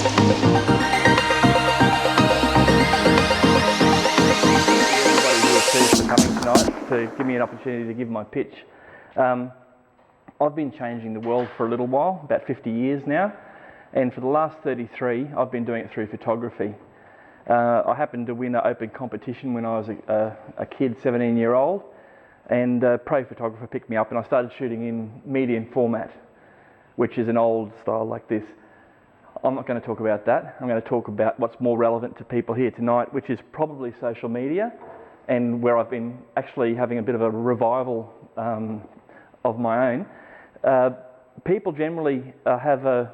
For coming tonight to give me an opportunity to give my pitch. I've been changing the world for a little while, about 50 years now, and for the last 33 I've been doing it through photography. I happened to win an open competition when I was a kid, 17-year-old, and a pro photographer picked me up and I started shooting in medium format, which is an old style like this. I'm not going to talk about that. I'm going to talk about what's more relevant to people here tonight, which is probably social media, and where I've been actually having a bit of a revival of my own. People generally have a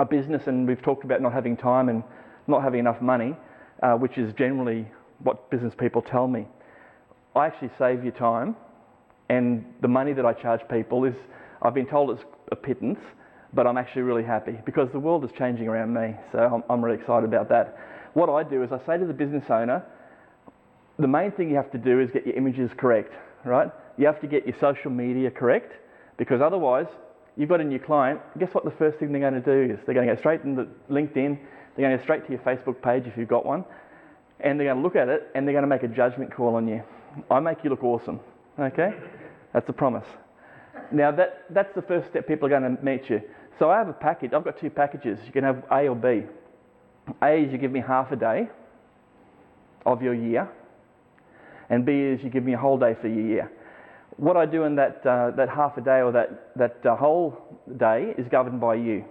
business, and we've talked about not having time and not having enough money, which is generally what business people tell me. I actually save you time, and the money that I charge people is, I've been told it's a pittance, but I'm actually really happy because the world is changing around me, so I'm really excited about that. What I do is I say to the business owner, the main thing you have to do is get your images correct, right? You have to get your social media correct, because otherwise you've got a new client. Guess what the first thing they're going to do is? They're going to go straight into LinkedIn, they're going to go straight to your Facebook page if you've got one, and they're going to look at it and they're going to make a judgment call on you. I make you look awesome, okay? That's a promise. Now that's the first step people are going to meet you. So I have a package, I've got two packages. You can have A or B. A is you give me half a day of your year, and B is you give me a whole day for your year. What I do in that half a day or that whole day is governed by you.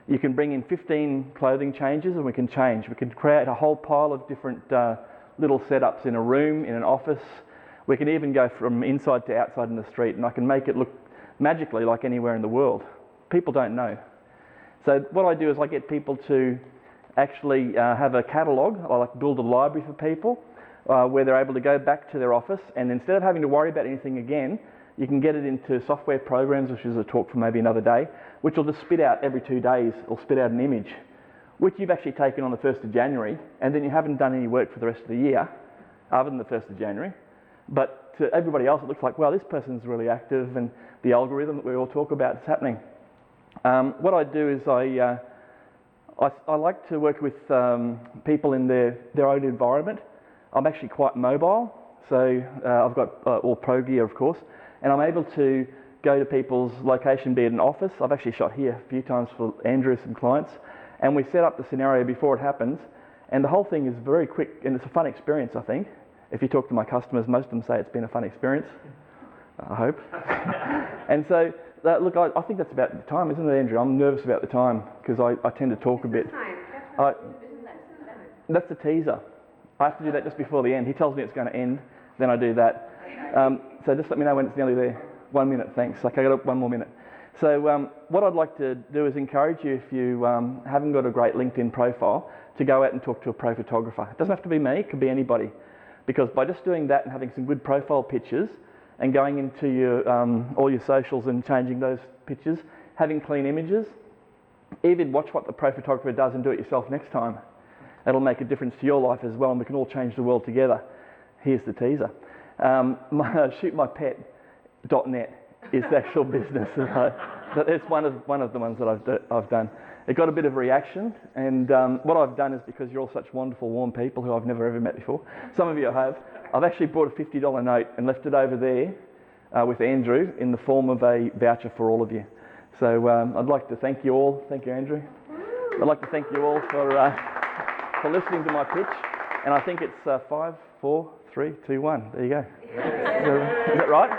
You can bring in 15 clothing changes and we can change. We can create a whole pile of different little setups in a room, in an office. We can even go from inside to outside in the street, and I can make it look magically like anywhere in the world. People don't know. So what I do is I get people to actually have a catalogue. I like to build a library for people, where they're able to go back to their office, and instead of having to worry about anything again, you can get it into software programs, which is a talk for maybe another day, which will just spit out every 2 days, it'll spit out an image, which you've actually taken on the 1st of January, and then you haven't done any work for the rest of the year, other than the 1st of January. But to everybody else, it looks like, well, this person's really active, and the algorithm that we all talk about is happening. What I do is I like to work with people in their own environment. I'm actually quite mobile, so I've got all pro gear, of course, and I'm able to go to people's location, be it an office. I've actually shot here a few times for Andrew, some clients, and we set up the scenario before it happens, and the whole thing is very quick, and it's a fun experience, I think. If you talk to my customers, most of them say it's been a fun experience, I hope. And so, look, I think that's about the time, isn't it, Andrew? I'm nervous about the time, because I tend to talk a bit. That's the teaser. I have to do that just before the end. He tells me it's going to end, then I do that. So just let me know when it's nearly there. 1 minute, thanks. Okay, I got 1 more minute. So what I'd like to do is encourage you, if you haven't got a great LinkedIn profile, to go out and talk to a pro photographer. It doesn't have to be me, it could be anybody. Because by just doing that and having some good profile pictures and going into your all your socials and changing those pictures, having clean images, even watch what the pro photographer does and do it yourself next time. That'll make a difference to your life as well, and we can all change the world together. Here's the teaser. Shootmypet.net is the actual business. It's one of the ones that I've done. It got a bit of reaction, and what I've done is, because you're all such wonderful, warm people who I've never ever met before, some of you have, I've actually bought a $50 note and left it over there with Andrew in the form of a voucher for all of you. So I'd like to thank you all. Thank you, Andrew. I'd like to thank you all for listening to my pitch, and I think it's 5, 4, 3, 2, 1. There you go. Is that right?